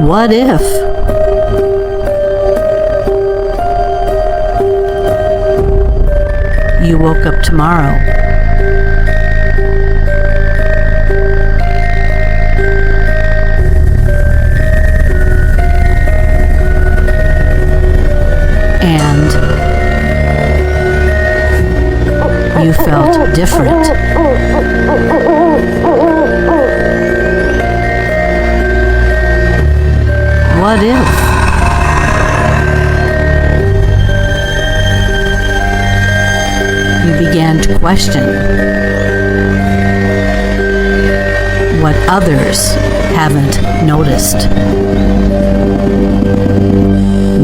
What if? You woke up tomorrow and you felt different. What if? You began to question what others haven't noticed.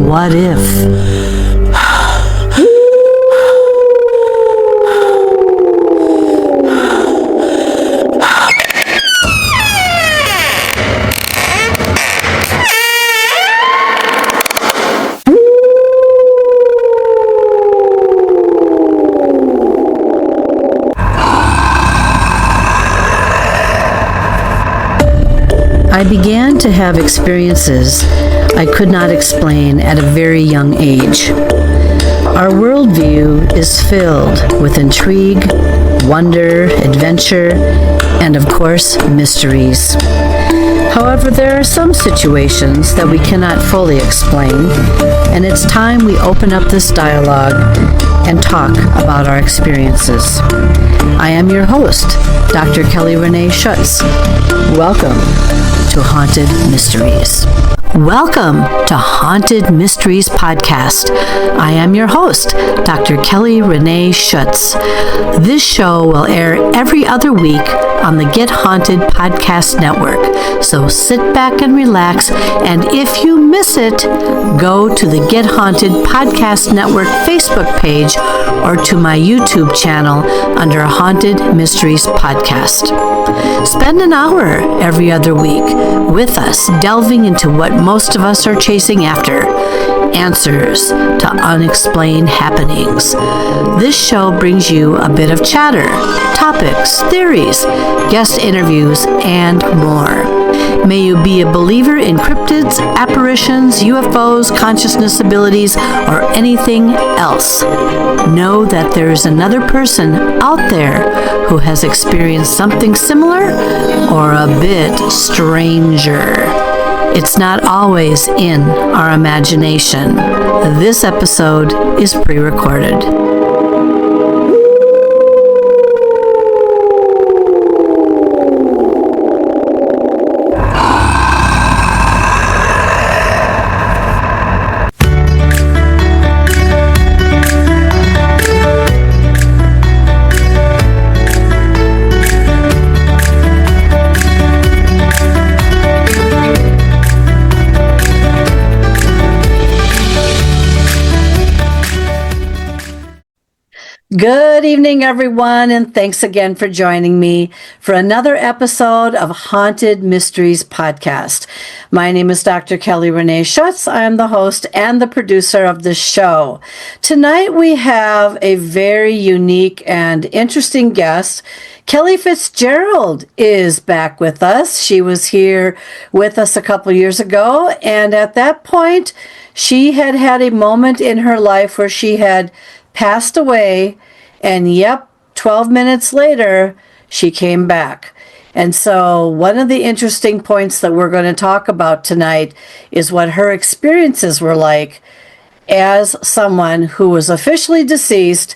What if? I began to have experiences I could not explain at a very young age. Our worldview is filled with intrigue, wonder, adventure, and of course, mysteries. However, there are some situations that we cannot fully explain, and it's time we open up this dialogue and talk about our experiences. I am your host, Dr. Kellie Renee Schutz. Welcome to Haunted Mysteries. Welcome to Haunted Mysteries Podcast. I am your host, Dr. Kellie Renee Schutz. This show will air every other week on the Get Haunted Podcast Network. So sit back and relax, and if you miss it, go to the Get Haunted Podcast Network Facebook page or to my YouTube channel under Haunted Mysteries Podcast. Spend an hour every other week with us, delving into what most of us are chasing after, answers to unexplained happenings. This show brings you a bit of chatter, topics, theories, guest interviews, and more. May you be a believer in cryptids, apparitions, UFOs, consciousness abilities, or anything else. Know that there is another person out there who has experienced something similar or a bit stranger. It's not always in our imagination. This episode is pre-recorded. Good evening, everyone, and thanks again for joining me for another episode of Haunted Mysteries Podcast. My name is Dr. Kellie Renee Schutz. I am the host and the producer of this show. Tonight we have a very unique and interesting guest. Kellie Fitzgerald is back with us. She was here with us a couple years ago, and at that point, she had had a moment in her life where she had passed away, and 12 minutes later, she came back. And so one of the interesting points that we're going to talk about tonight is what her experiences were like as someone who was officially deceased,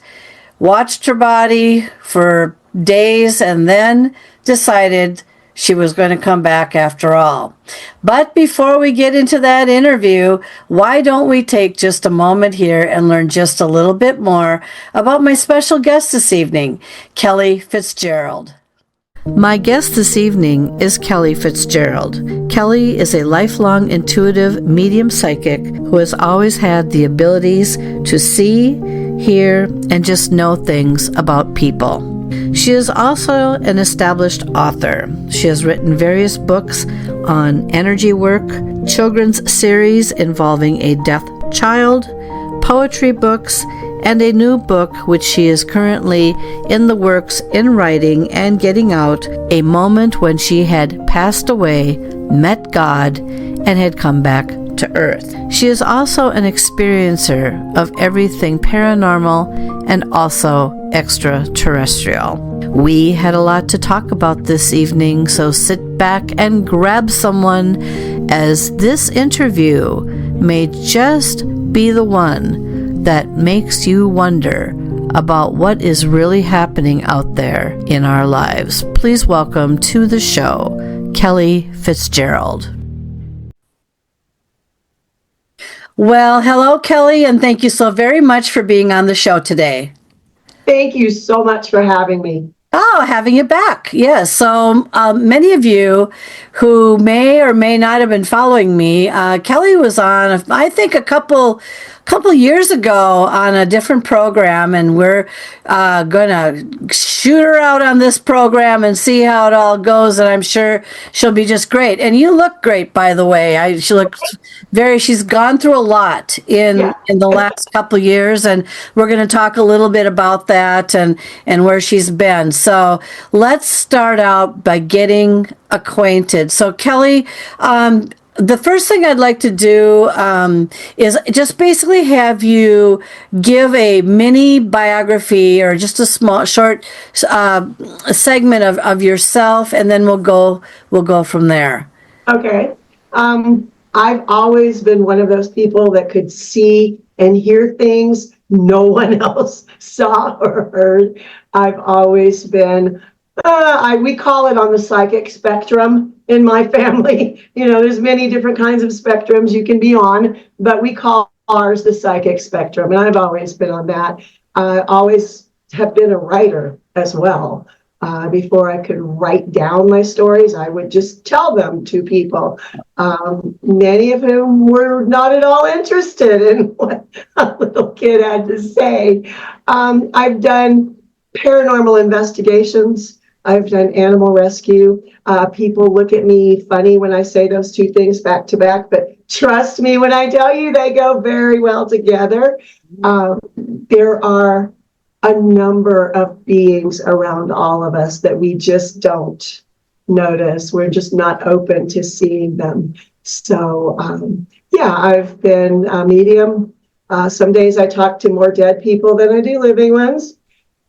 watched her body for days, and then decided she was going to come back after all. But before we get into that interview, why don't we take just a moment here and learn just a little bit more about my special guest this evening, Kellie Fitzgerald. My guest this evening is Kellie Fitzgerald. Kellie is a lifelong intuitive medium psychic who has always had the abilities to see, hear, and just know things about people. She is also an established author. She has written various books on energy work, children's series involving a deaf child, poetry books, and a new book which she is currently in the works in writing and getting out, a moment when she had passed away, met God, and had come back to Earth. She is also an experiencer of everything paranormal and also extraterrestrial. We had a lot to talk about this evening, so sit back and grab someone, as this interview may just be the one that makes you wonder about what is really happening out there in our lives. Please welcome to the show, Kellie Fitzgerald. Well, hello, Kellie, and thank you so very much for being on the show today. Thank you so much for having me. Oh, having you back. Yes. So many of you who may or may not have been following me, Kellie was on, I think, a couple years ago on a different program, and we're going to shoot her out on this program and see how it all goes, and I'm sure she'll be just great. And you look great, by the way. She looks she's gone through a lot in the last couple years, and we're going to talk a little bit about that and where she's been. So let's start out by getting acquainted. So Kellie, the first thing I'd like to do is just basically have you give a mini biography or just a small, short segment of yourself, and then we'll go from there. Okay. I've always been one of those people that could see and hear things no one else saw or heard. I've always been, we call it on the psychic spectrum in my family. There's many different kinds of spectrums you can be on, but we call ours the psychic spectrum, and I've always been on that. I always have been a writer as well. Before I could write down my stories, I would just tell them to people, many of whom were not at all interested in what a little kid had to say. I've done paranormal investigations. I've done animal rescue. People look at me funny when I say those two things back to back, but trust me when I tell you they go very well together. There are a number of beings around all of us that we just don't notice. We're just not open to seeing them. So, I've been a medium. Some days I talk to more dead people than I do living ones.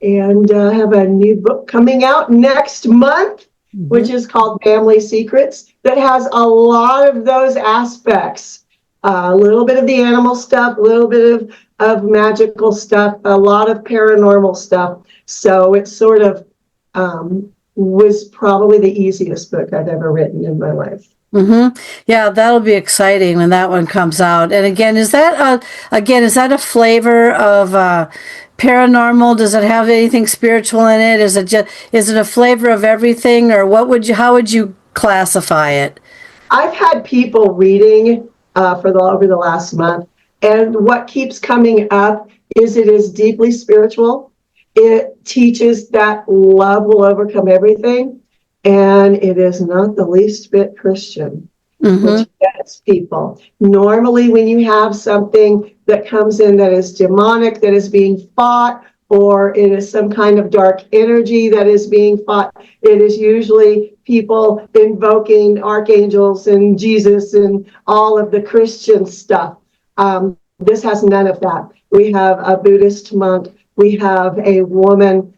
And I have a new book coming out next month, which is called Family Secrets, that has a lot of those aspects. A little bit of the animal stuff, a little bit of magical stuff, a lot of paranormal stuff. So it sort of was probably the easiest book I've ever written in my life. Mm-hmm. Yeah, that'll be exciting when that one comes out. And again, is that a flavor of paranormal? Does it have anything spiritual in it? Is it a flavor of everything, or how would you classify it? I've had people reading over the last month, and what keeps coming up is it is deeply spiritual. It teaches that love will overcome everything, and it is not the least bit Christian, which gets people. Normally, when you have something that comes in that is demonic, that is being fought, or it is some kind of dark energy that is being fought, it is usually people invoking archangels and Jesus and all of the Christian stuff. This has none of that. We have a Buddhist monk. We have a woman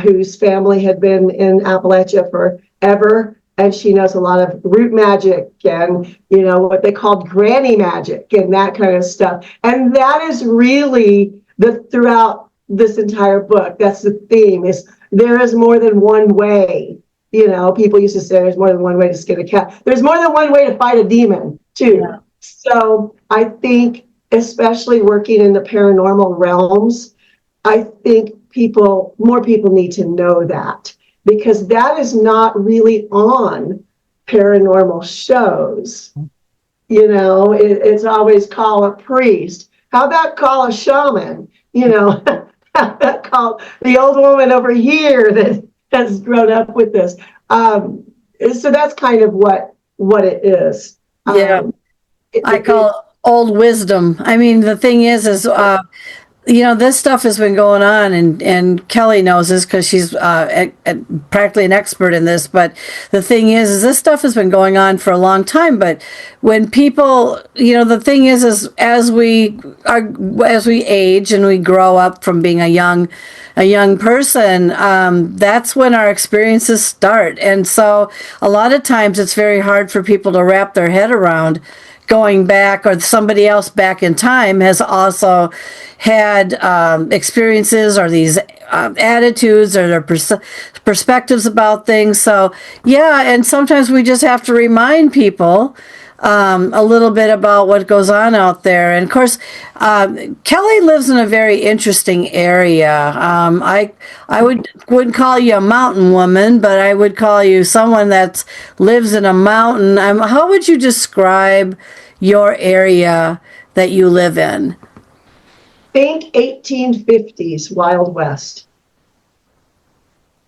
whose family had been in Appalachia forever, and she knows a lot of root magic and, what they called granny magic and that kind of stuff. And that is really throughout this entire book. That's the theme, is there is more than one way. People used to say there's more than one way to skin a cat. There's more than one way to fight a demon, too. Yeah. So I think, especially working in the paranormal realms, I think more people need to know that, because that is not really on paranormal shows. It's always call a priest. How about call a shaman? How about call the old woman over here that has grown up with this? So that's kind of what it is. Yeah. I call it old wisdom. I mean, the thing is this stuff has been going on, and Kelly knows this because she's practically an expert in this. But the thing is this stuff has been going on for a long time. But when people, the thing is as we age and we grow up from being a young person, that's when our experiences start. And so a lot of times it's very hard for people to wrap their head around going back, or somebody else back in time has also had experiences or these attitudes or their perspectives about things. So yeah, and sometimes we just have to remind people a little bit about what goes on out there. And of course, Kelly lives in a very interesting area. I wouldn't call you a mountain woman, but I would call you someone that lives in a mountain. How would you describe your area that you live in? Think 1850s Wild West.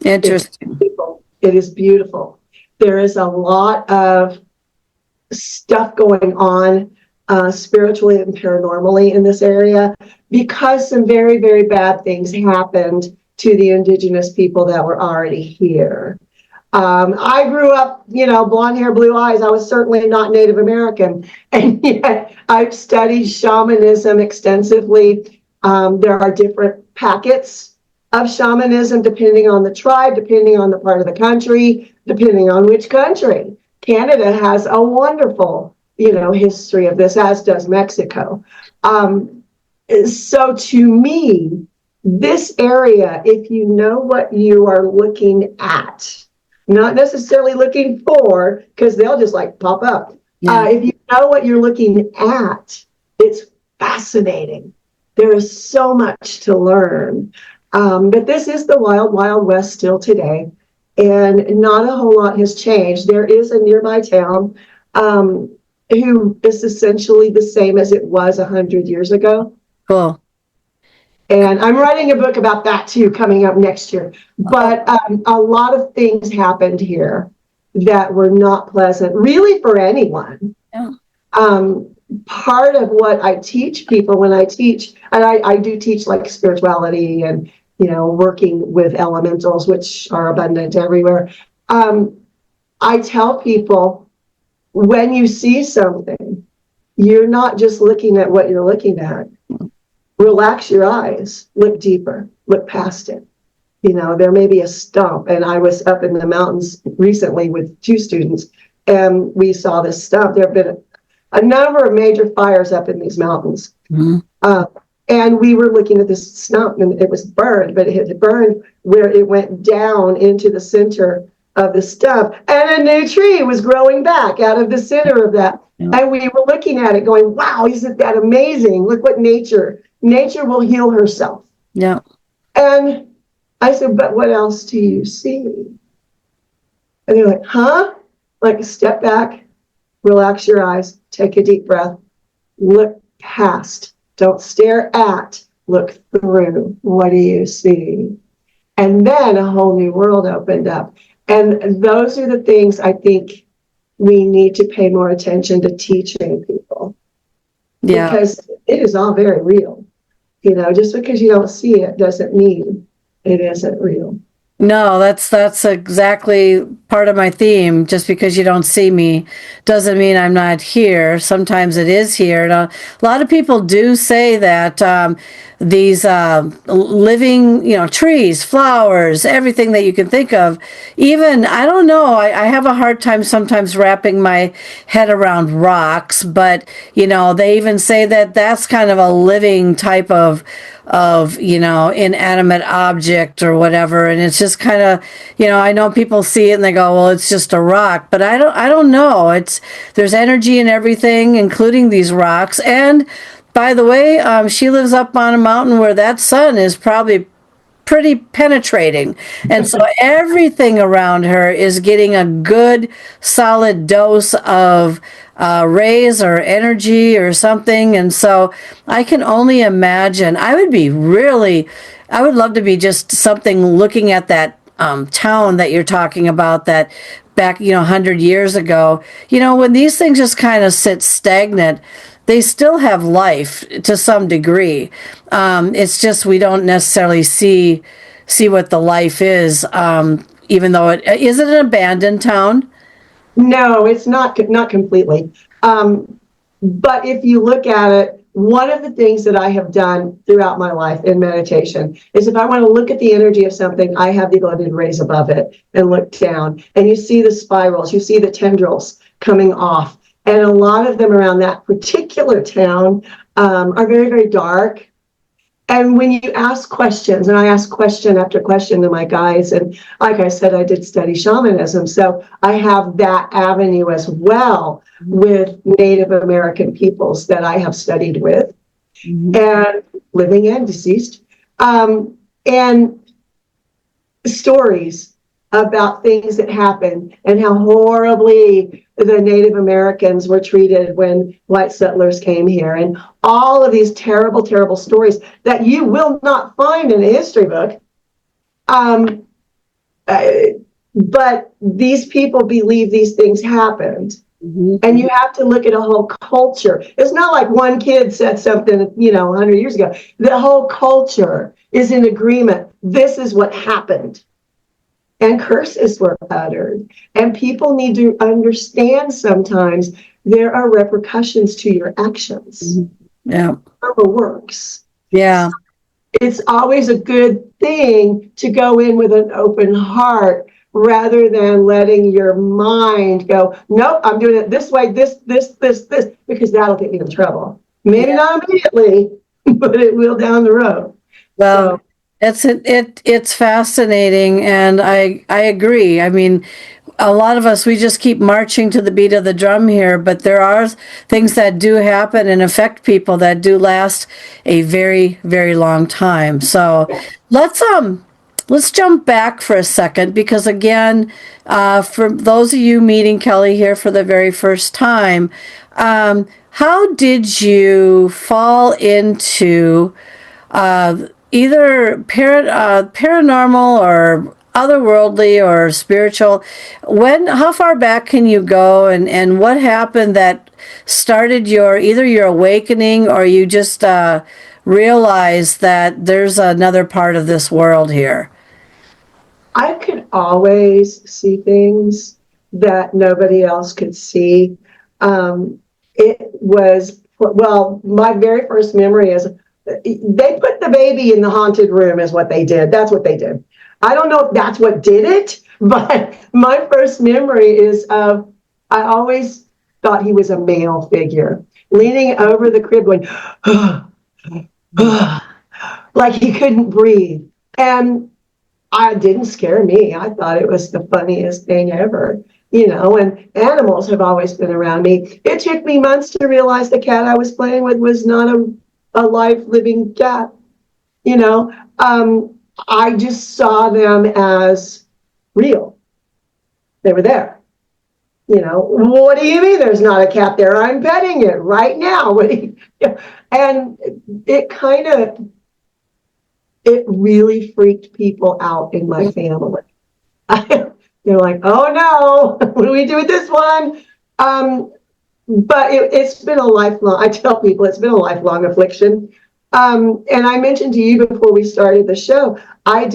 Interesting. It is beautiful. There is a lot of stuff going on spiritually and paranormally in this area because some very, very bad things happened to the indigenous people that were already here. I grew up, blonde hair, blue eyes. I was certainly not Native American. And yet I've studied shamanism extensively. There are different packets of shamanism depending on the tribe, depending on the part of the country, depending on which country. Canada has a wonderful, history of this, as does Mexico. So to me, this area, if you know what you are looking at, not necessarily looking for, because they'll just pop up. Yeah. If you know what you're looking at, it's fascinating. There is so much to learn. But this is the wild, wild west still today. And not a whole lot has changed. There is a nearby town who is essentially the same as it was 100 years ago. Cool. And I'm writing a book about that too, coming up next year. But a lot of things happened here that were not pleasant, really, for anyone. Yeah. Part of what I teach people when I teach, and I do teach spirituality and working with elementals, which are abundant everywhere. I tell people, when you see something, you're not just looking at what you're looking at. Relax your eyes, look deeper, look past it. There may be a stump, and I was up in the mountains recently with 2 students, and we saw this stump. There have been a number of major fires up in these mountains. Mm-hmm. And we were looking at this stump, and it was burned, but it had burned where it went down into the center of the stump, and a new tree was growing back out of the center of that. Yeah. And we were looking at it going, wow, isn't that amazing? Look what nature will heal herself. Yeah. And I said, but what else do you see? And they're like, huh? Step back, relax your eyes, take a deep breath, look past. Don't stare at, look through. What do you see? And then a whole new world opened up. And those are the things I think we need to pay more attention to teaching people. Yeah. Because it is all very real. Just because you don't see it doesn't mean it isn't real. No, that's exactly part of my theme. Just because you don't see me doesn't mean I'm not here. Sometimes it is here. And a lot of people do say that these living, trees, flowers, everything that you can think of. Even, I don't know, I have a hard time sometimes wrapping my head around rocks, but, they even say that that's kind of a living type of inanimate object or whatever. And it's just kind of, I know people see it and they go, well, it's just a rock, but I don't know. There's energy in everything, including these rocks. And by the way, she lives up on a mountain where that sun is probably pretty penetrating. And so everything around her is getting a good solid dose of rays or energy or something. And so I can only imagine, I would love to be just something looking at that town that you're talking about, that back, 100 years ago, when these things just kind of sit stagnant, they still have life to some degree. It's just we don't necessarily see what the life is, even though it is it an abandoned town. No, it's not completely. But if you look at it, one of the things that I have done throughout my life in meditation is if I want to look at the energy of something, I have the ability to raise above it and look down. And you see the spirals, you see the tendrils coming off. And a lot of them around that particular town are very, very dark. And when you ask questions, and I ask question after question to my guides, and like I said, I did study shamanism, so I have that avenue as well with Native American peoples that I have studied with, and living and deceased, and stories about things that happened and how horribly the Native Americans were treated when white settlers came here, and all of these terrible, terrible stories that you will not find in a history book. But these people believe these things happened. And you have to look at a whole culture. It's not like one kid said something, 100 years ago. The whole culture is in agreement. This is what happened. And curses were uttered. And people need to understand sometimes there are repercussions to your actions. Yeah. Karma works. Yeah. It's always a good thing to go in with an open heart rather than letting your mind go, nope, I'm doing it this way, this, because that'll get you in trouble. Maybe not immediately, but it will down the road. Well, it's fascinating, and I agree. I mean, a lot of us, we just keep marching to the beat of the drum here, but there are things that do happen and affect people that do last a very, very long time. So let's jump back for a second, because again, for those of you meeting Kellie here for the very first time, how did you fall into either paranormal or otherworldly or spiritual? How far back can you go, and what happened that started either your awakening, or you just realized that there's another part of this world here? I could always see things that nobody else could see. My very first memory is they put the baby in the haunted room is what they did. That's what they did. I don't know if that's what did it, but my first memory is of, I always thought he was a male figure leaning over the crib going, like he couldn't breathe. And it didn't scare me. I thought it was the funniest thing ever, and animals have always been around me. It took me months to realize the cat I was playing with was not a live living cat. I just saw them as real. They were there. What do you mean there's not a cat there? I'm petting it right now. And it really freaked people out in my family. They're like, oh no, what do we do with this one? But it's been a lifelong, I tell people it's been a lifelong affliction. And I mentioned to you before we started the show, I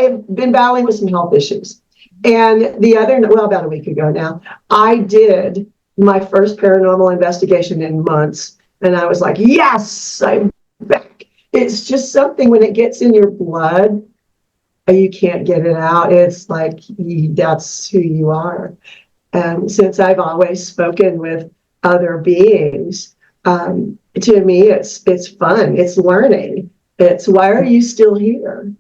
have been battling with some health issues. And about a week ago now, I did my first paranormal investigation in months. And I was like, yes, I'm back. It's just something when it gets in your blood, you can't get it out. It's like, that's who you are. And since I've always spoken with other beings, to me, it's fun. It's learning. It's, why are you still here?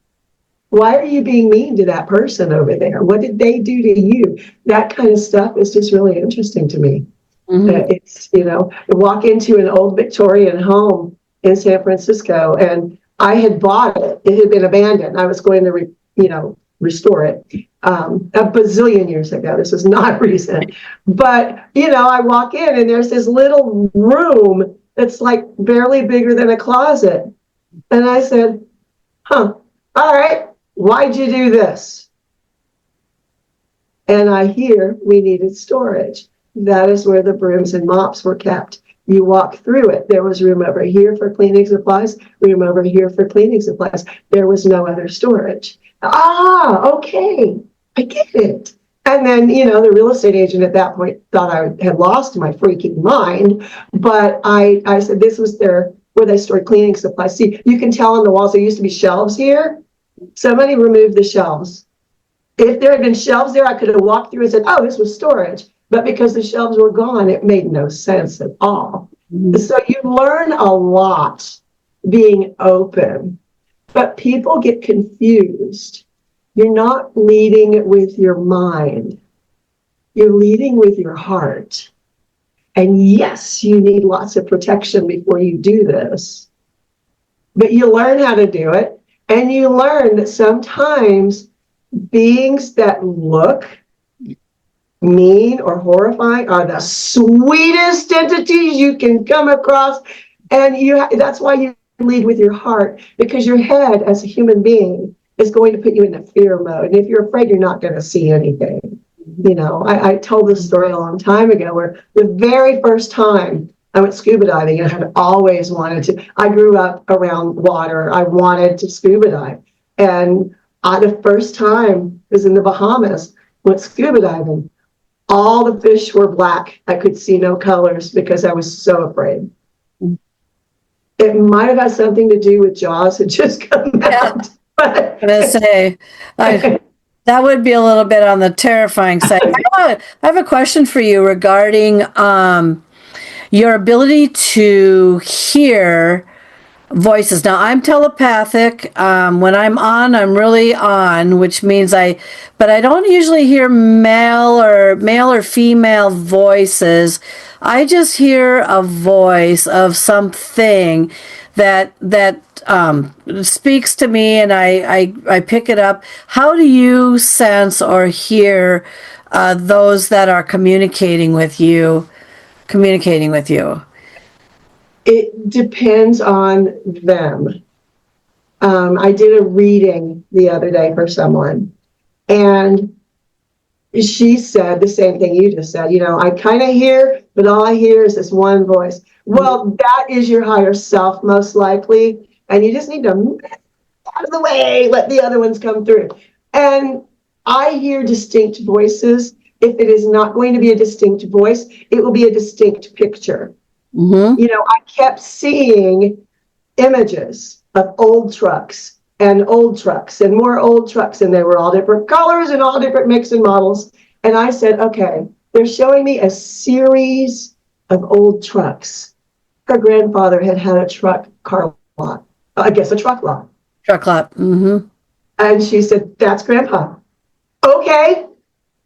Why are you being mean to that person over there? What did they do to you? That kind of stuff is just really interesting to me. It's, walk into an old Victorian home in San Francisco, and I had bought it. It had been abandoned. I was going to, restore it a bazillion years ago. This is not recent. But, I walk in and there's this little room that's like barely bigger than a closet. And I said, all right, why'd you do this? And I hear we needed storage. That is where the brooms and mops were kept. You walk through it. There was room over here for cleaning supplies, room over here for cleaning supplies. There was no other storage. Okay, I get it. And then, the real estate agent at that point thought I had lost my freaking mind. But I said, this was where they stored cleaning supplies. See, you can tell on the walls, there used to be shelves here. Somebody removed the shelves. If there had been shelves there, I could have walked through and said, oh, this was storage. But because the shelves were gone, it made no sense at all. Mm-hmm. So you learn a lot being open, but people get confused. You're not leading with your mind. You're leading with your heart. And yes, you need lots of protection before you do this, but you learn how to do it. And you learn that sometimes beings that look mean or horrifying are the sweetest entities you can come across. And that's why you lead with your heart, because your head as a human being is going to put you in a fear mode. And if you're afraid, you're not going to see anything. I told this story a long time ago where the very first time I went scuba diving, and I had always wanted to. I grew up around water. I wanted to scuba dive. And the first time was in the Bahamas, went scuba diving. All the fish were black. I could see no colors because I was so afraid. It might have had something to do with Jaws had just come out. I'm going to say, that would be a little bit on the terrifying side. I have a question for you regarding your ability to hear voices. Now, I'm telepathic. When I'm on, I'm really on, which means but I don't usually hear male or female voices. I just hear a voice of something that speaks to me, and I pick it up. How do you sense or hear those that are communicating with you? It depends on them. I did a reading the other day for someone, and she said the same thing you just said. I kind of hear, but all I hear is this one voice. Well, that is your higher self, most likely, and you just need to move out of the way, let the other ones come through. And I hear distinct voices. If it is not going to be a distinct voice, it will be a distinct picture. Mm-hmm. I kept seeing images of old trucks and more old trucks, and they were all different colors and all different makes and models. And I said, okay, they're showing me a series of old trucks. Her grandfather had a truck lot. A truck lot. Truck lot. Mm-hmm. And she said, that's Grandpa. Okay.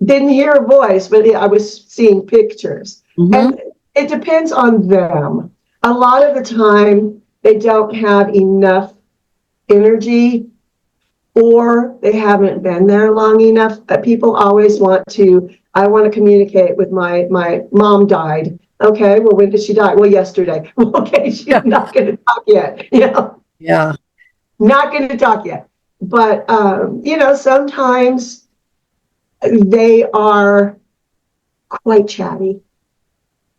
Didn't hear a voice, but I was seeing pictures. Mm-hmm. And it depends on them. A lot of the time, they don't have enough energy, or they haven't been there long enough. People always I want to communicate with my mom died. Okay, well, when did she die? Well, yesterday. Okay, she's not going to talk yet. Yeah. Not going to talk yet. But, sometimes they are quite chatty.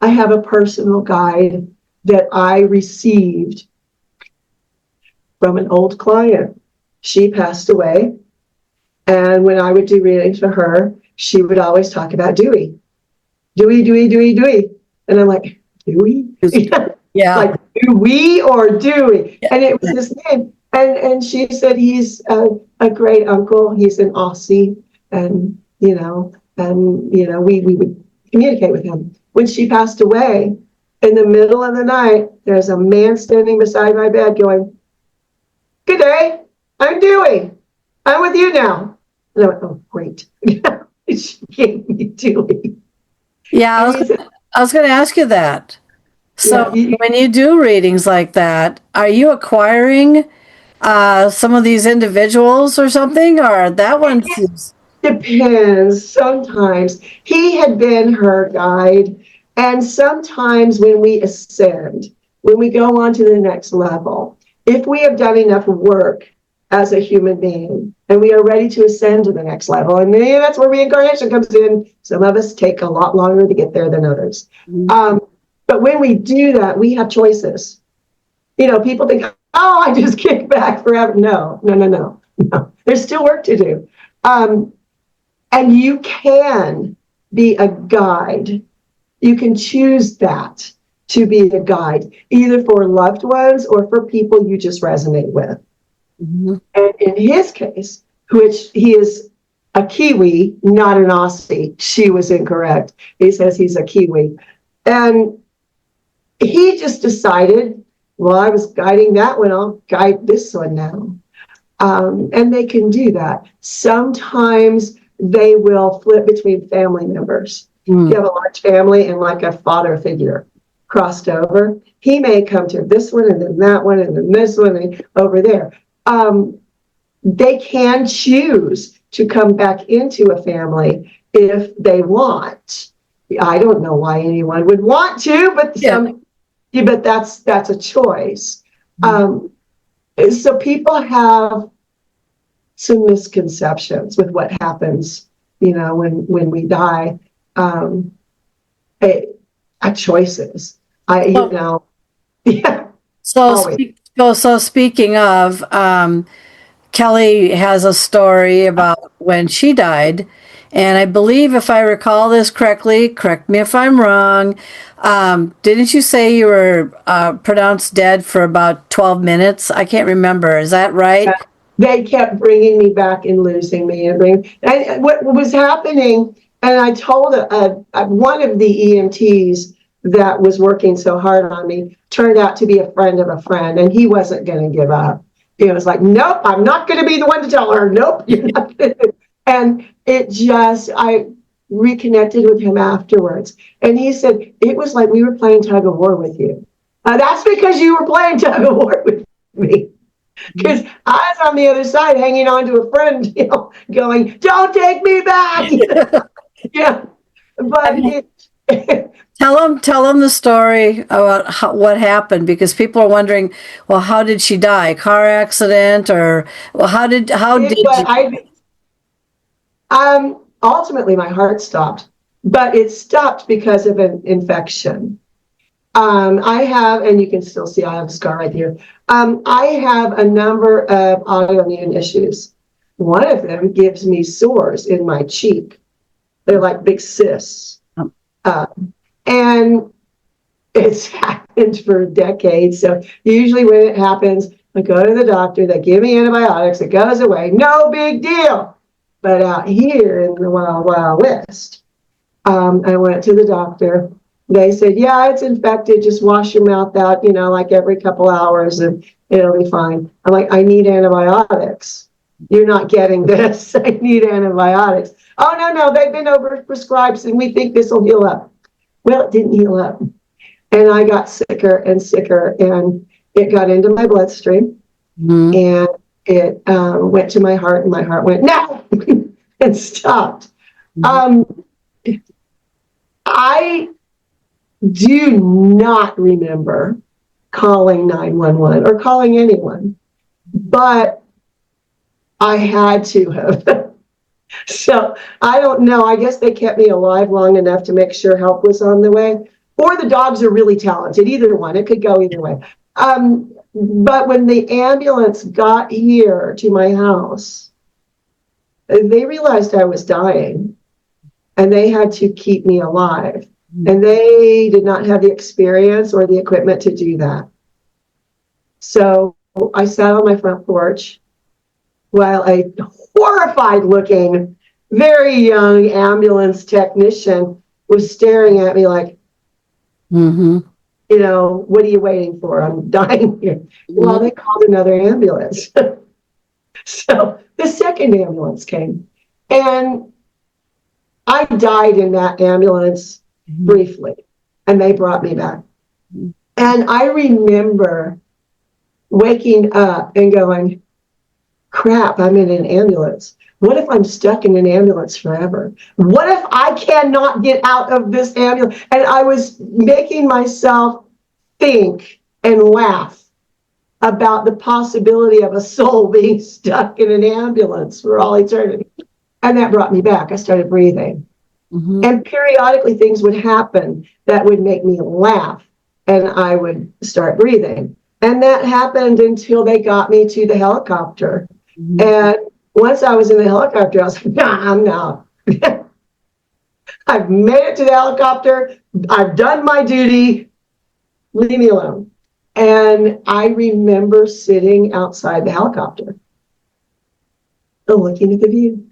I have a personal guide that I received from an old client. She passed away. And when I would do readings for her, she would always talk about Dewey. Dewey. And I'm like, Dewey? Yeah. Like Dewey or Dewey? Yeah. And it was his name. And she said he's a great uncle. He's an Aussie. And, we would communicate with him. When she passed away, in the middle of the night, there's a man standing beside my bed going, good day, I'm Dewey. I'm with you now. And I went, oh, great. She gave me Dewey. Yeah, I was going to ask you that. So when you do readings like that, are you acquiring some of these individuals or something? Or that one seems... Depends. Sometimes he had been her guide. And sometimes when we ascend, when we go on to the next level, if we have done enough work as a human being and we are ready to ascend to the next level, and then that's where reincarnation comes in. Some of us take a lot longer to get there than others. Mm-hmm. But when we do that, we have choices. People think, oh, I just kick back forever. No. There's still work to do. And you can be a guide. You can choose that to be a guide, either for loved ones or for people you just resonate with. Mm-hmm. And in his case, which he is a Kiwi, not an Aussie, she was incorrect. He says he's a Kiwi. And he just decided, well, I was guiding that one, I'll guide this one now. And they can do that. Sometimes they will flip between family members. You have a large family and like a father figure crossed over. He may come to this one and then that one and then this one and over there. They can choose to come back into a family if they want. I don't know why anyone would want to, but but that's a choice. So people have some misconceptions with what happens, when we die. Choices. Yeah. So speaking of, Kellie has a story about when she died, and I believe, if I recall this correctly, correct me if I'm wrong, didn't you say you were pronounced dead for about 12 minutes? I can't remember. Is that right? They kept bringing me back and losing me. And what was happening, and I told one of the EMTs that was working so hard on me, turned out to be a friend of a friend, and he wasn't going to give up. He was like, nope, I'm not going to be the one to tell her. Nope, you're not going to. And I reconnected with him afterwards. And he said, it was like we were playing tug of war with you. That's because you were playing tug of war with me. Because I was on the other side hanging on to a friend, going, don't take me back. Yeah. But Tell them the story about what happened, because people are wondering, well, how did she die? Car accident, or ultimately my heart stopped, but it stopped because of an infection. I have, and you can still see I have a scar right here. I have a number of autoimmune issues. One of them gives me sores in my cheek. They're like big cysts. And it's happened for decades. So usually when it happens, I go to the doctor, they give me antibiotics, it goes away, no big deal. But out here in the Wild Wild West, I went to the doctor. They said, yeah, it's infected, just wash your mouth out, like every couple hours and it'll be fine. I'm like, I need antibiotics. You're not getting this. I need antibiotics. Oh, no, they've been overprescribed and we think this will heal up. Well, it didn't heal up. And I got sicker and sicker, and it got into my bloodstream, and it went to my heart, and my heart went, no, and stopped. I do not remember calling 911 or calling anyone, but I had to have. So I don't know. I guess they kept me alive long enough to make sure help was on the way. Or the dogs are really talented. Either one. It could go either way. But when the ambulance got here to my house, they realized I was dying. And they had to keep me alive. And they did not have the experience or the equipment to do that. So I sat on my front porch while a horrified looking, very young ambulance technician was staring at me like, what are you waiting for? I'm dying here. Well, they called another ambulance. So the second ambulance came, and I died in that ambulance briefly, and they brought me back. And I remember waking up and going, crap, I'm in an ambulance. What if I'm stuck in an ambulance forever? What if I cannot get out of this ambulance? And I was making myself think and laugh about the possibility of a soul being stuck in an ambulance for all eternity. And that brought me back. I started breathing. And periodically things would happen that would make me laugh, and I would start breathing. And that happened until they got me to the helicopter. And once I was in the helicopter, I was like, nah, I'm not. I've made it to the helicopter. I've done my duty. Leave me alone. And I remember sitting outside the helicopter and looking at the view.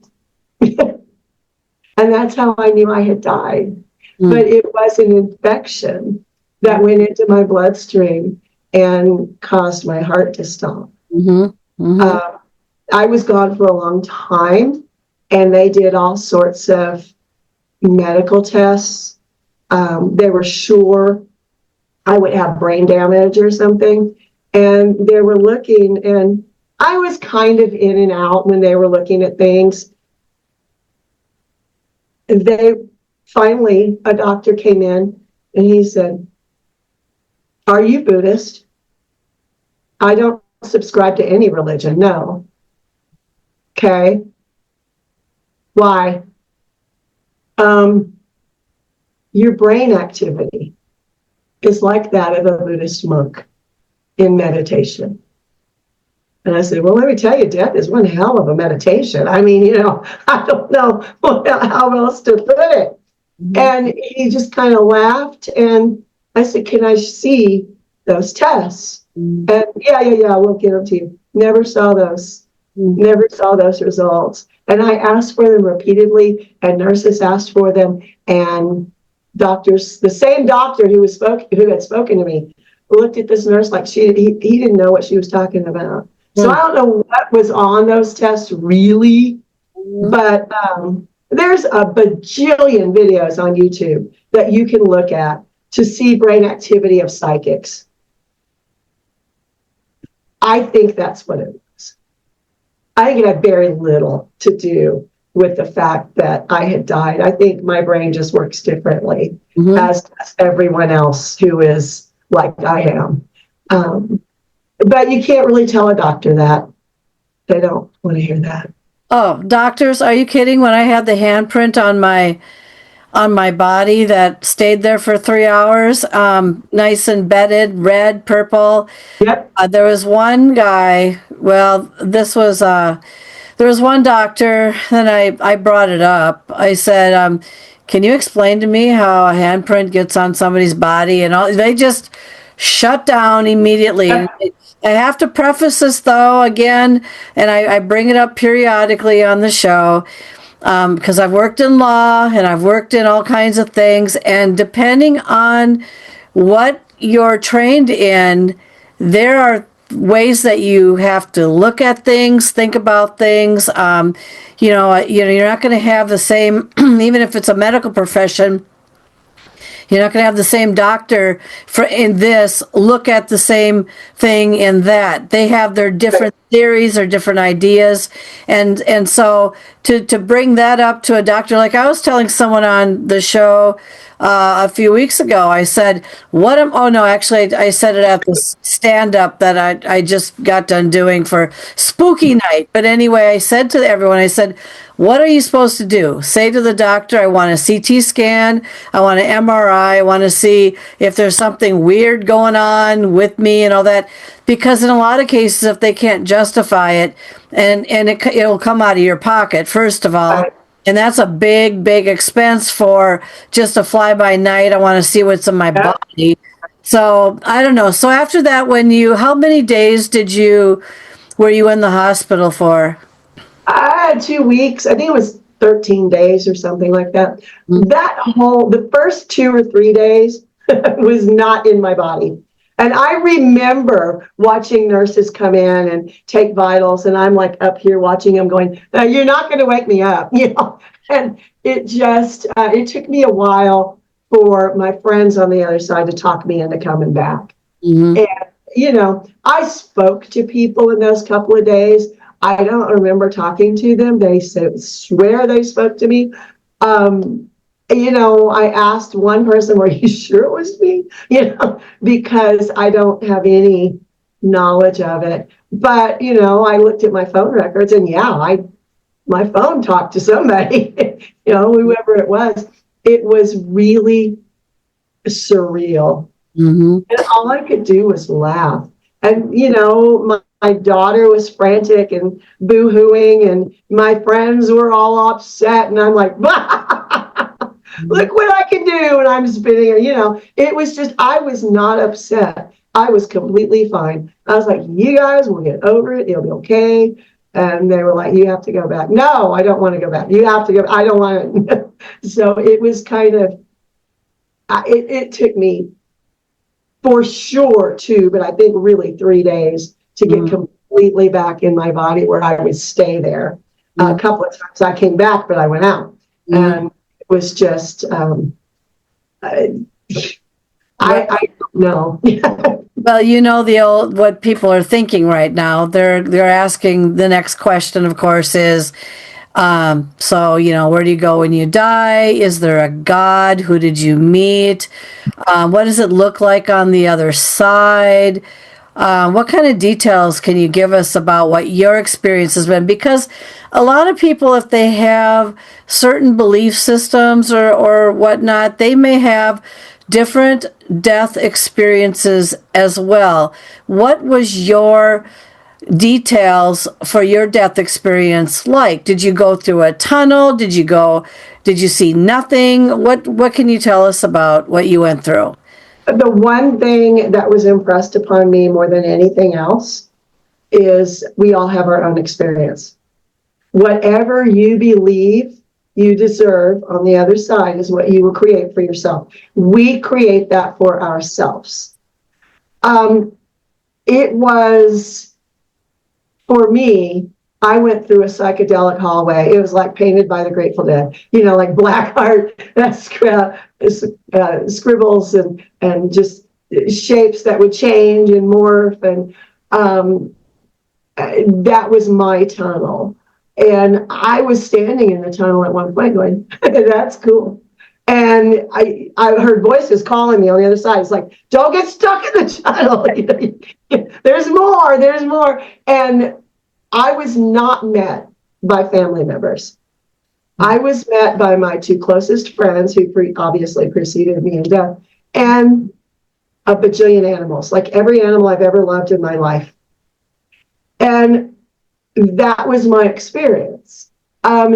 And that's how I knew I had died. But it was an infection that went into my bloodstream and caused my heart to stop. I was gone for a long time, and they did all sorts of medical tests. They were sure I would have brain damage or something, and they were looking, and I was kind of in and out when they were looking at things. And finally, a doctor came in, and he said, "Are you Buddhist?" "I don't subscribe to any religion, no." "Okay. Why?" Your brain activity is like that of a Buddhist monk in meditation." And I said, "Well, let me tell you, death is one hell of a meditation. I mean, I don't know how else to put it." And he just kind of laughed, and I said, "Can I see those tests?" And yeah, we'll give them to you. Never saw those. Never saw those results. And I asked for them repeatedly, and nurses asked for them, and doctors, the same doctor who had spoken to me, looked at this nurse like he didn't know what she was talking about. So I don't know what was on those tests really, but there's a bajillion videos on YouTube that you can look at to see brain activity of psychics. I think that's what it was. I think it had very little to do with the fact that I had died. I think my brain just works differently, as does everyone else who is like I am. But you can't really tell a doctor that. They don't want to hear that. Oh, doctors, are you kidding? When I had the handprint on my body that stayed there for 3 hours, nice and bedded, red, purple. Yep. There was one guy, there was one doctor, and I brought it up. I said, can you explain to me how a handprint gets on somebody's body? And they just shut down immediately. Yep. I have to preface this, though, again, and I bring it up periodically on the show, because I've worked in law and I've worked in all kinds of things, and depending on what you're trained in, there are ways that you have to look at things, think about things. You're not going to have the same, even if it's a medical profession, you're not going to have the same doctor in this look at the same thing in that. They have their different theories or different ideas. And so to bring that up to a doctor, like I was telling someone on the show a few weeks ago, I said, I said it at this stand-up that I just got done doing for Spooky Night. But anyway, I said to everyone, I said, what are you supposed to do? Say to the doctor, I want a CT scan, I want an MRI, I want to see if there's something weird going on with me and all that. Because in a lot of cases, if they can't justify it, and it'll come out of your pocket, first of all. And that's a big, big expense for just a fly-by-night. I want to see what's in my body. So I don't know. So after that, how many days were you in the hospital for? I had 2 weeks. I think it was 13 days or something like that. The first 2 or 3 days was not in my body. And I remember watching nurses come in and take vitals, and I'm like up here watching them going, "You're not going to wake me up," And it just, it took me a while for my friends on the other side to talk me into coming back. And, I spoke to people in those couple of days. I don't remember talking to them. They swear they spoke to me. I asked one person, "Were you sure it was me?" Because I don't have any knowledge of it. But, I looked at my phone records, and my phone talked to somebody, whoever it was. It was really surreal. And all I could do was laugh. And, my daughter was frantic and boo-hooing, and my friends were all upset. And I'm like, look what I can do. And I'm spinning, it was just, I was not upset. I was completely fine. I was like, you guys will get over it. It'll be okay. And they were like, you have to go back. No, I don't want to go back. You have to go. I don't want to. So it was kind of, it took me for sure 2, but I think really 3 days to get completely back in my body where I would stay there. A couple of times I came back, but I went out. And it was just, I don't know. Well, what people are thinking right now. They're asking the next question, of course, is where do you go when you die? Is there a God? Who did you meet? What does it look like on the other side? What kind of details can you give us about what your experience has been? Because a lot of people, if they have certain belief systems or whatnot, they may have different death experiences as well. What was your details for your death experience like? Did you go through a tunnel? Did you see nothing? What can you tell us about what you went through? The one thing that was impressed upon me more than anything else is we all have our own experience. Whatever you believe you deserve on the other side is what you will create for yourself. We create that for ourselves. It was, for me, I went through a psychedelic hallway. It was like painted by the Grateful Dead, like black art, scribbles and just shapes that would change and morph. And that was my tunnel. And I was standing in the tunnel at one point going, that's cool. And I heard voices calling me on the other side. It's like, don't get stuck in the tunnel. There's more. And I was not met by family members. I was met by my 2 closest friends who obviously preceded me in death, and a bajillion animals, like every animal I've ever loved in my life. And that was my experience.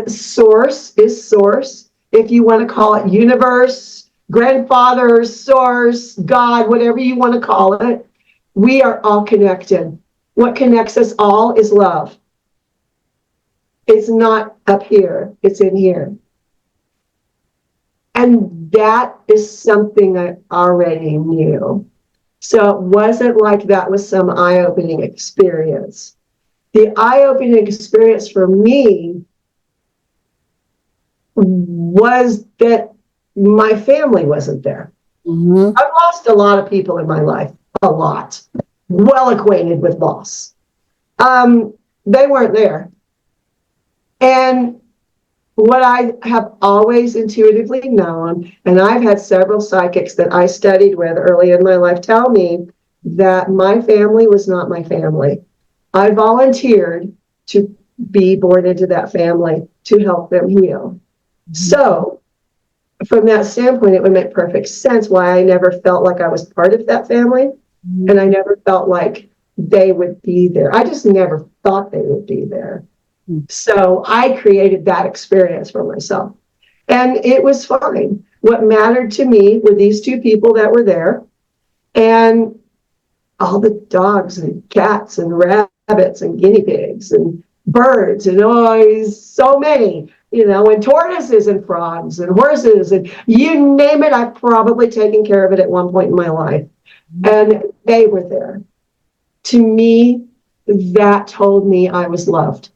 Source is source. If you want to call it universe, grandfather, source, God, whatever you want to call it, we are all connected. What connects us all is love. It's not up here, it's in here. And that is something I already knew. So it wasn't like that was some eye-opening experience. The eye-opening experience for me was that my family wasn't there. I've lost a lot of people in my life, a lot. Well acquainted with loss. They weren't there. And what I have always intuitively known, and I've had several psychics that I studied with early in my life tell me that my family was not my family. I volunteered to be born into that family to help them heal. So from that standpoint, it would make perfect sense why I never felt like I was part of that family. And I never felt like they would be there. I just never thought they would be there. So I created that experience for myself. And it was fine. What mattered to me were these 2 people that were there, and all the dogs and cats and rabbits and guinea pigs and birds and so many, and tortoises and frogs and horses and you name it. I've probably taken care of it at one point in my life. And they were there. To me, that told me I was loved.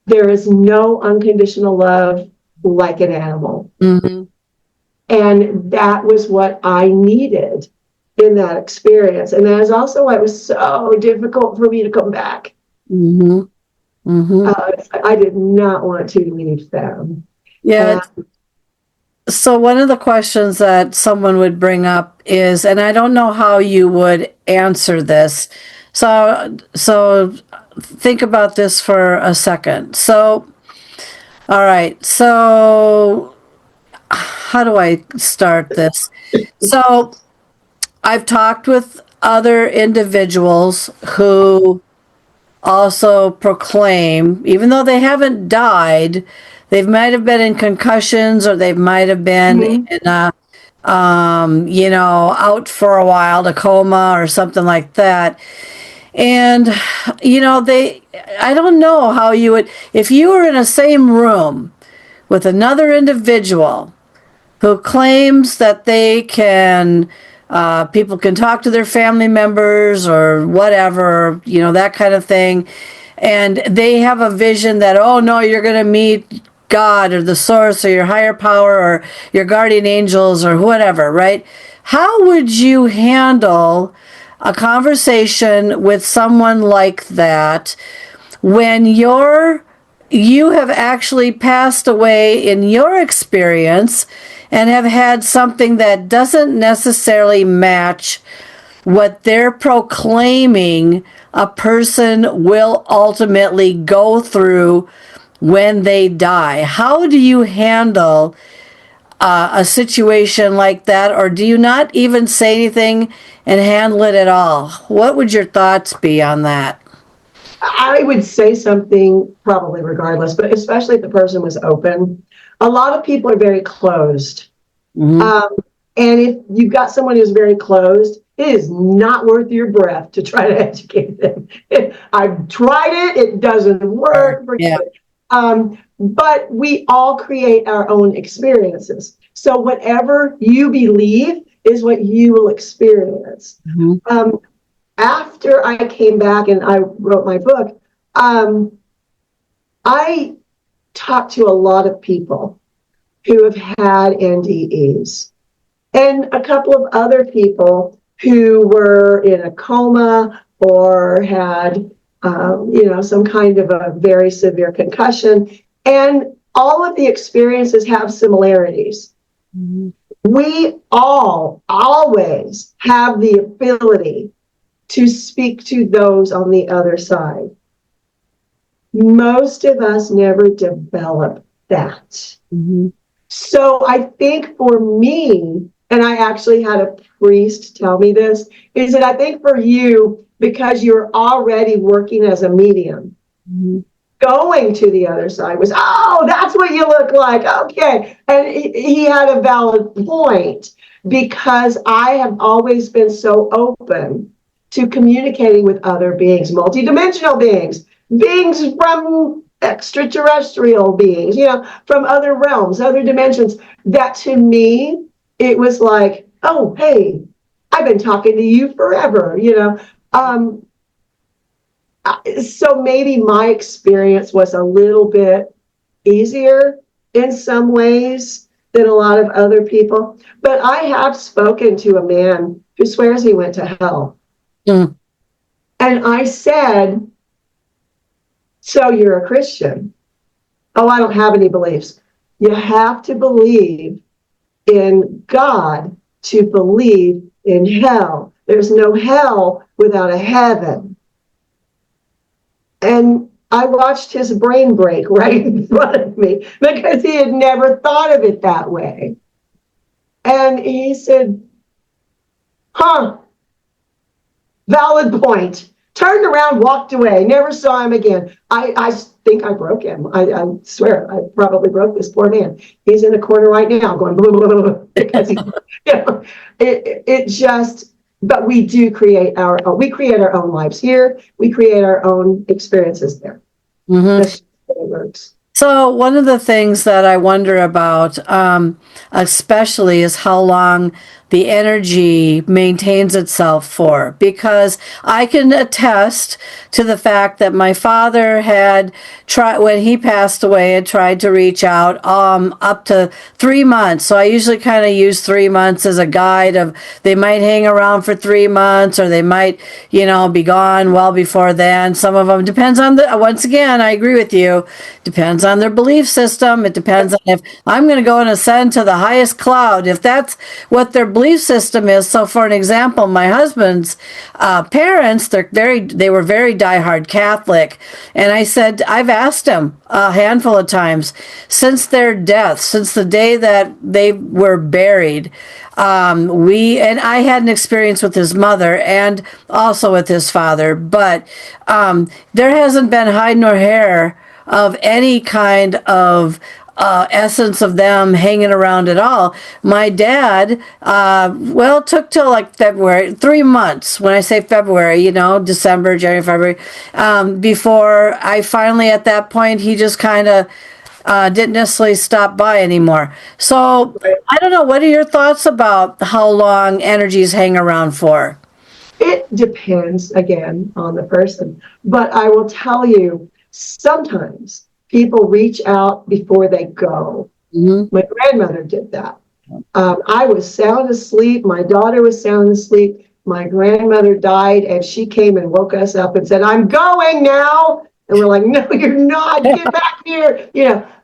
There is no unconditional love like an animal. And that was what I needed in that experience. And that is also why it was so difficult for me to come back. I did not want to leave them. Yeah. So one of the questions that someone would bring up is, and I don't know how you would answer this. So think about this for a second. So, all right. So, how do I start this? So, I've talked with other individuals who also proclaim, even though they haven't died, they might have been in concussions or they might have been in a, out for a while, a coma or something like that. And, I don't know how you would, if you were in a same room with another individual who claims that they can, people can talk to their family members or whatever, that kind of thing. And they have a vision that, oh no, you're going to meet God or the source or your higher power or your guardian angels or whatever, right? How would you handle a conversation with someone like that when you have actually passed away in your experience and have had something that doesn't necessarily match what they're proclaiming a person will ultimately go through when they die? How do you handle a situation like that, or do you not even say anything and handle it at all? What would your thoughts be on that? I would say something probably regardless, but especially if the person was open. A lot of people are very closed. And if you've got someone who's very closed, it is not worth your breath to try to educate them. I've tried it. It doesn't work. Yeah. But we all create our own experiences. So whatever you believe is what you will experience. After I came back and I wrote my book, I talked to a lot of people who have had NDEs and a couple of other people who were in a coma or had, some kind of a very severe concussion. And all of the experiences have similarities. We all always have the ability to speak to those on the other side. Most of us never develop that. So I think for me, and I actually had a priest tell me this, is that I think for you, because you're already working as a medium, going to the other side was, oh, that's what you look like. Okay. And he had a valid point, because I have always been so open to communicating with other beings, multidimensional beings, beings from extraterrestrial beings, from other realms, other dimensions, that to me, it was like, oh, hey, I've been talking to you forever, So maybe my experience was a little bit easier in some ways than a lot of other people. But I have spoken to a man who swears he went to hell. And I said, so you're a Christian? Oh, I don't have any beliefs. You have to believe in God to believe in hell. There's no hell without a heaven. And I watched his brain break right in front of me, because he had never thought of it that way. And he said, valid point. Turned around, walked away, never saw him again. I think I broke him. I swear, I probably broke this poor man. He's in a corner right now going, blah, blah, blah, blah, because it just, but we do create we create our own lives here. We create our own experiences there. That's just the way it works. So one of the things that I wonder about, especially, is how long the energy maintains itself for, because I can attest to the fact that my father had tried, when he passed away, had tried to reach out up to 3 months. So I usually kind of use 3 months as a guide of, they might hang around for 3 months, or they might, be gone well before then. Some of them depends on once again, I agree with you, depends on their belief system. It depends on if I'm going to go and ascend to the highest cloud. If that's what their belief belief system is. So, for an example, my husband's parents, they were very diehard Catholic, and I've asked him a handful of times since their death, since the day that they were buried. I had an experience with his mother and also with his father, but there hasn't been hide nor hair of any kind of essence of them hanging around at all. My dad, it took till like February, 3 months. When I say February, December, January, February, before I finally, at that point, he just kind of didn't necessarily stop by anymore. So I don't know. What are your thoughts about how long energies hang around for? It depends, again, on the person. But I will tell you, sometimes people reach out before they go. Mm-hmm. My grandmother did that. I was sound asleep. My daughter was sound asleep. My grandmother died, and she came and woke us up and said, "I'm going now." And we're like, "No, you're not. Get back here."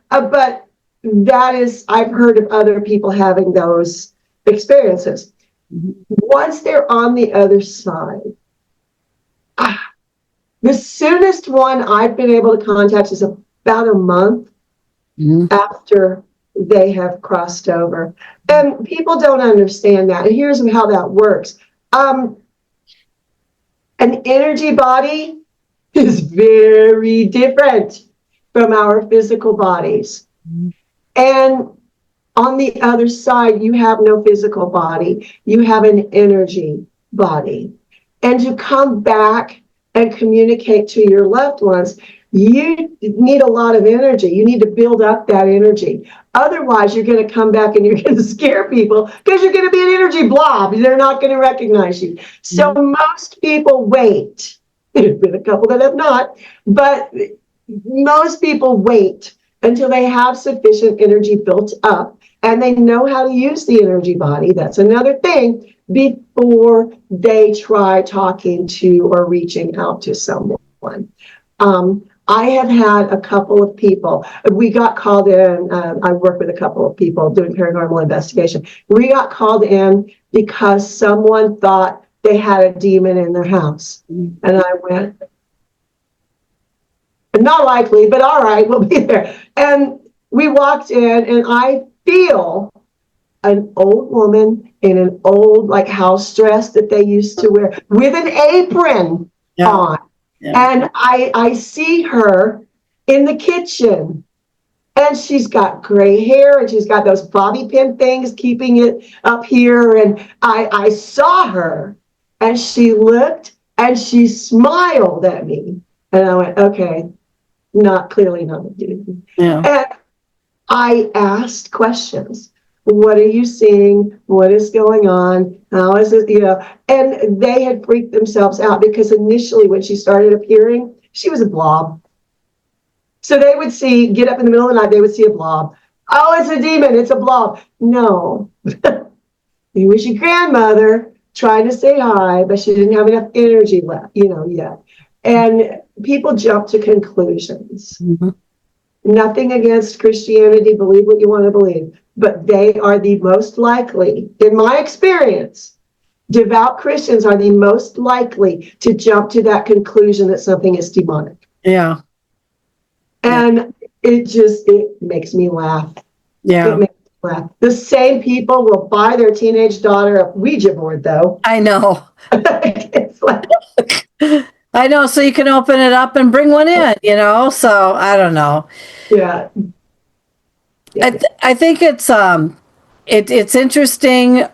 But that is, I've heard of other people having those experiences. Mm-hmm. Once they're on the other side, the soonest one I've been able to contact is about a month after they have crossed over. And people don't understand that. And here's how that works. An energy body is very different from our physical bodies. And on the other side, you have no physical body. You have an energy body. And to come back and communicate to your loved ones, you need a lot of energy. You need to build up that energy. Otherwise, you're going to come back and you're going to scare people because you're going to be an energy blob. They're not going to recognize you. So most people wait. There's been a couple that have not, but most people wait until they have sufficient energy built up and they know how to use the energy body. That's another thing, before they try talking to or reaching out to someone. I have had a couple of people, we got called in, I work with a couple of people doing paranormal investigation. We got called in because someone thought they had a demon in their house. And I went, not likely, but all right, we'll be there. And we walked in and I feel an old woman in an old house dress that they used to wear with an apron on. Yeah. And I see her in the kitchen and she's got gray hair and she's got those bobby pin things keeping it up here. And I saw her and she looked and she smiled at me. And I went, okay, clearly not a dude. Yeah. And I asked questions. What are you seeing? What is going on? How is it, And they had freaked themselves out because initially when she started appearing, she was a blob. So they would get up in the middle of the night, they would see a blob. Oh, it's a demon, it's a blob. No. It was your grandmother trying to say hi, but she didn't have enough energy left, yet. And people jump to conclusions. Mm-hmm. Nothing against Christianity, believe what you want to believe, but they are the most likely, in my experience, devout Christians are the most likely to jump to that conclusion that something is demonic. Yeah. And it makes me laugh. Yeah. It makes me laugh. The same people will buy their teenage daughter a Ouija board, though. I know. It's like... I know, so you can open it up and bring one in, so I don't know. Yeah. I think it's interesting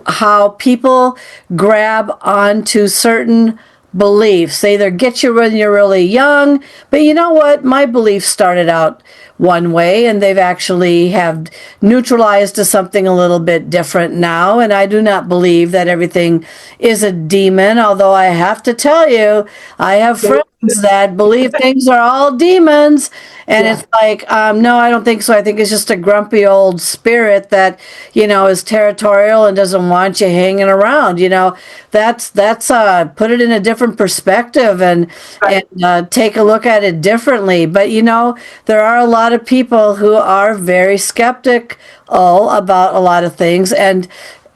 how people grab onto certain beliefs. They either get you when you're really young, but you know what? My beliefs started out one way and they've actually have neutralized to something a little bit different now. And I do not believe that everything is a demon, although I have to tell you, I have friends that believe things are all demons. And it's like, no, I don't think so. I think it's just a grumpy old spirit that, is territorial and doesn't want you hanging around. That's put it in a different perspective and take a look at it differently. But, there are a lot of people who are very skeptical about a lot of things. And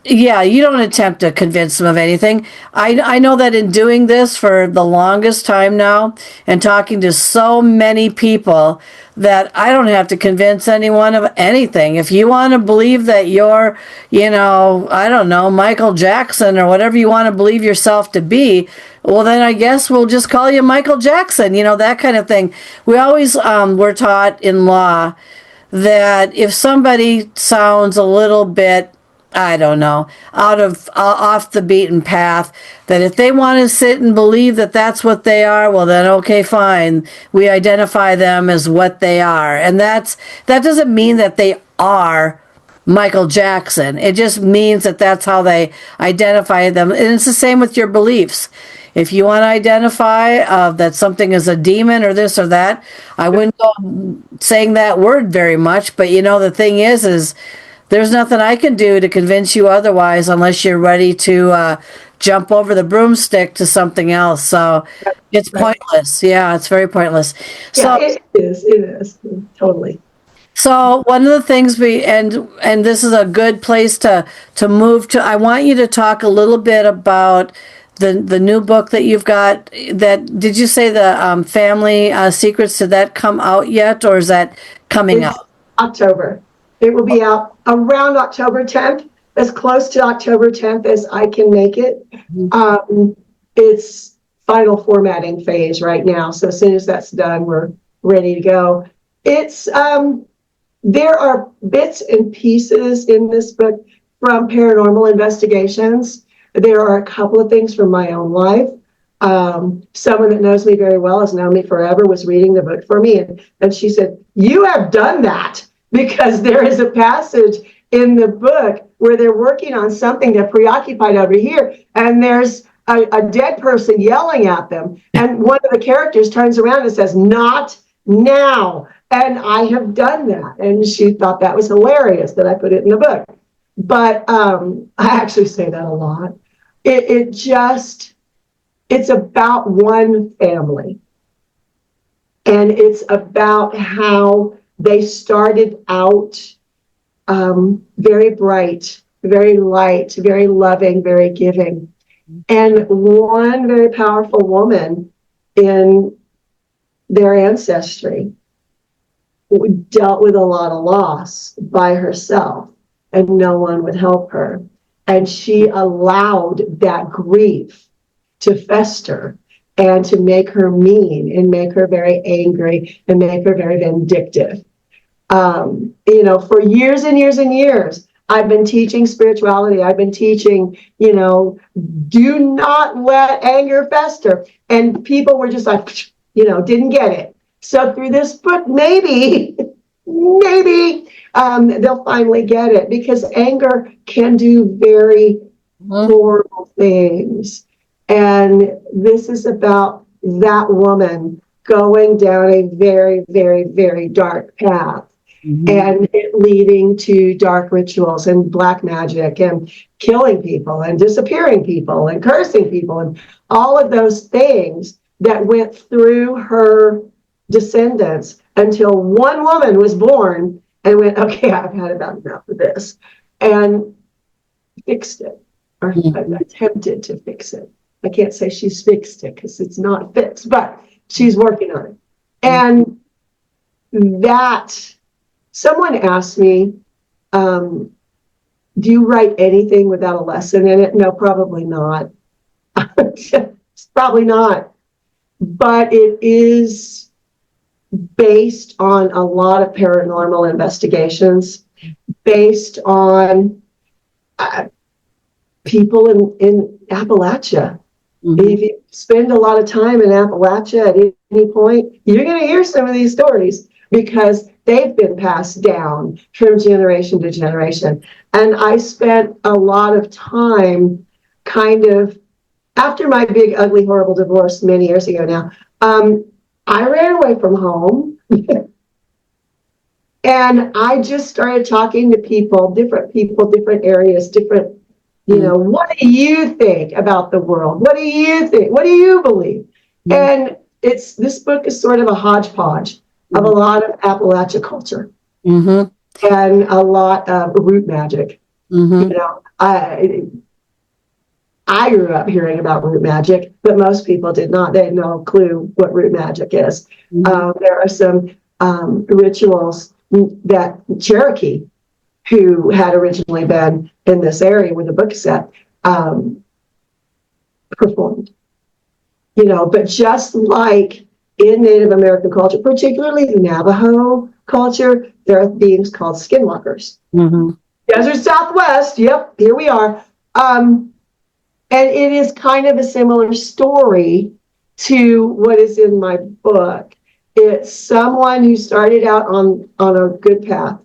Yeah, you don't attempt to convince them of anything. I know that in doing this for the longest time now and talking to so many people that I don't have to convince anyone of anything. If you want to believe that you're, I don't know, Michael Jackson or whatever you want to believe yourself to be, well, then I guess we'll just call you Michael Jackson, that kind of thing. We always were taught in law that if somebody sounds a little bit, I don't know, out of off the beaten path, that if they want to sit and believe that that's what they are, well then okay, fine. We identify them as what they are. And that doesn't mean that they are Michael Jackson. It just means that that's how they identify them. And it's the same with your beliefs. If you want to identify that something is a demon or this or that, I wouldn't go saying that word very much. But the thing is there's nothing I can do to convince you otherwise unless you're ready to jump over the broomstick to something else. So it's pointless. Yeah, it's very pointless. Yeah, So it is totally. so one of the things and this is a good place to move to. I want you to talk a little bit about the new book that you've got. That did you say the family secrets? Did that come out yet, or is that coming It's out? October. It will be out around October 10th, as close to October 10th as I can make it. It's final formatting phase right now. So as soon as that's done, we're ready to go. It's there are bits and pieces in this book from paranormal investigations. There are a couple of things from my own life. Someone that knows me very well, has known me forever, was reading the book for me, and she said, "You have done that," because there is a passage in the book where they're working on something, they're preoccupied over here, and there's a dead person yelling at them, and one of the characters turns around and says, "Not now." And I have done that, and she thought that was hilarious that I put it in the book. But I actually say that a lot. It's about one family, and it's about how they started out very bright, very light, very loving, very giving. And one very powerful woman in their ancestry dealt with a lot of loss by herself, and no one would help her. And she allowed that grief to fester and to make her mean and make her very angry and make her very vindictive. For years and years and years, I've been teaching spirituality. I've been teaching, do not let anger fester. And people were just like, didn't get it. So through this book, maybe they'll finally get it, because anger can do very horrible things. And this is about that woman going down a very, very, very dark path. And it leading to dark rituals and black magic and killing people and disappearing people and cursing people and all of those things that went through her descendants until one woman was born and went, okay, I've had about enough of this, and fixed it, or attempted to fix it. I can't say she's fixed it because it's not fixed, but she's working on it. And that, someone asked me, do you write anything without a lesson in it? No, probably not. It's probably not. But it is based on a lot of paranormal investigations, based on people in Appalachia. If you spend a lot of time in Appalachia at any point, you're going to hear some of these stories, because they've been passed down from generation to generation. And I spent a lot of time kind of, after my big, ugly, horrible divorce many years ago now, I ran away from home. And I just started talking to people, different areas, different, what do you think about the world? What do you think? What do you believe? And this book is sort of a hodgepodge of a lot of Appalachia culture and a lot of root magic. You know, I grew up hearing about root magic, but most people did not. They had no clue what root magic is. There are some rituals that Cherokee, who had originally been in this area with a book set, performed. You know, but just like in Native American culture, particularly the Navajo culture, there are beings called skinwalkers. Desert Southwest, yep, here we are. And it is kind of a similar story to what is in my book. It's someone who started out on a good path.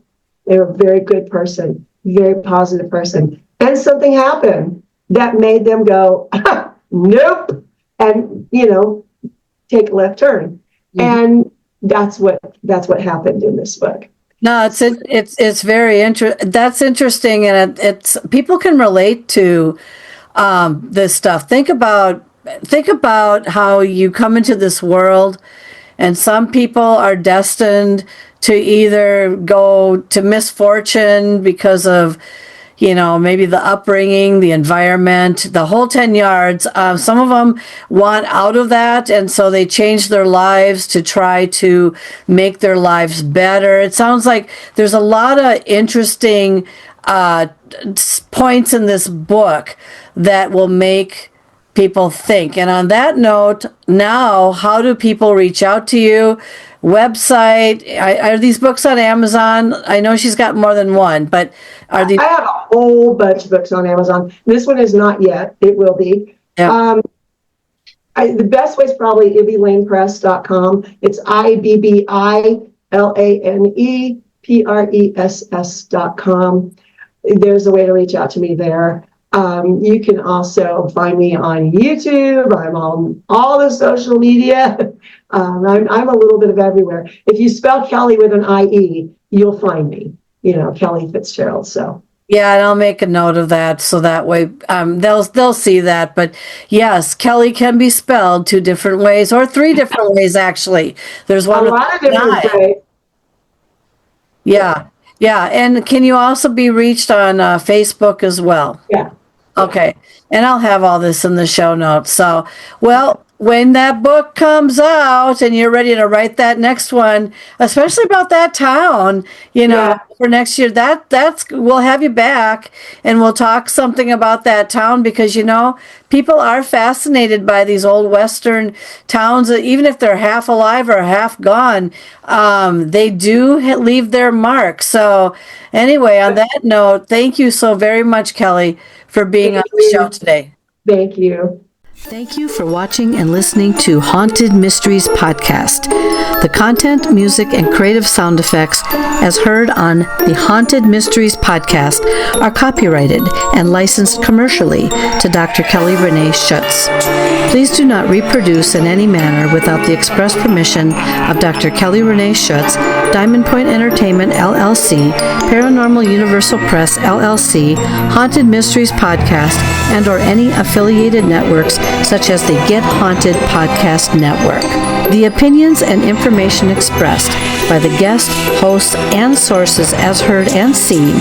They're a very good person, very positive person. And something happened that made them go, nope, and, you know, take a left turn. And that's what happened in this book. No, it's very interesting. That's interesting, and it's people can relate to this stuff. Think about how you come into this world, and some people are destined to either go to misfortune because of, you know, maybe the upbringing, the environment, the whole 10 yards. Some of them want out of that, and so they change their lives to try to make their lives better. It sounds like there's a lot of interesting points in this book that will make people think. And on that note, now, how do people reach out to you? Website? Are these books on Amazon? I know she's got more than one, but are these? I have a whole bunch of books on Amazon. This one is not yet. It will be. Yeah. The best way is probably ibbylanepress.com. It's IBBILANEPRESS.com. There's a way to reach out to me there. You can also find me on YouTube. I'm on all the social media. I'm a little bit of everywhere. If you spell Kelly with an IE, you'll find me. You know, Kellie Fitzgerald. So yeah, and I'll make a note of that so that way they'll see that. But yes, Kelly can be spelled 2 different ways, or 3 different ways actually. There's one. A lot of different ways. Yeah. Yeah, and can you also be reached on Facebook as well? Yeah. Okay, and I'll have all this in the show notes. So, well, when that book comes out and you're ready to write that next one, especially about that town, you know, for next year, that's we'll have you back and we'll talk something about that town, because, you know, people are fascinated by these old Western towns, even if they're half alive or half gone. They do leave their mark. So anyway, on that note, thank you so very much, Kelly, for being on the show today. Thank you. Thank you for watching and listening to Haunted Mysteries Podcast. The content, music, and creative sound effects as heard on the Haunted Mysteries Podcast are copyrighted and licensed commercially to Dr. Kellie Renee Schutz. Please do not reproduce in any manner without the express permission of Dr. Kellie Renee Schutz, Diamond Point Entertainment, LLC, Paranormal Universal Press, LLC, Haunted Mysteries Podcast, and or any affiliated networks such as the Get Haunted Podcast Network. The opinions and information expressed by the guest, hosts, and sources as heard and seen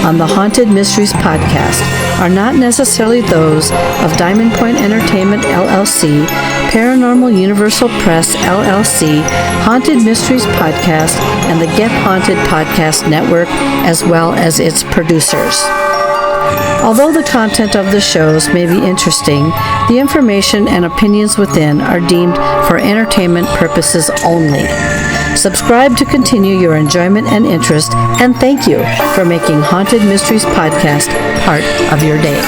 on the Haunted Mysteries Podcast are not necessarily those of Diamond Point Entertainment, LLC, Paranormal Universal Press, LLC, Haunted Mysteries Podcast, and the Get Haunted Podcast Network, as well as its producers. Although the content of the shows may be interesting, the information and opinions within are deemed for entertainment purposes only. Subscribe to continue your enjoyment and interest, and thank you for making Haunted Mysteries Podcast part of your day.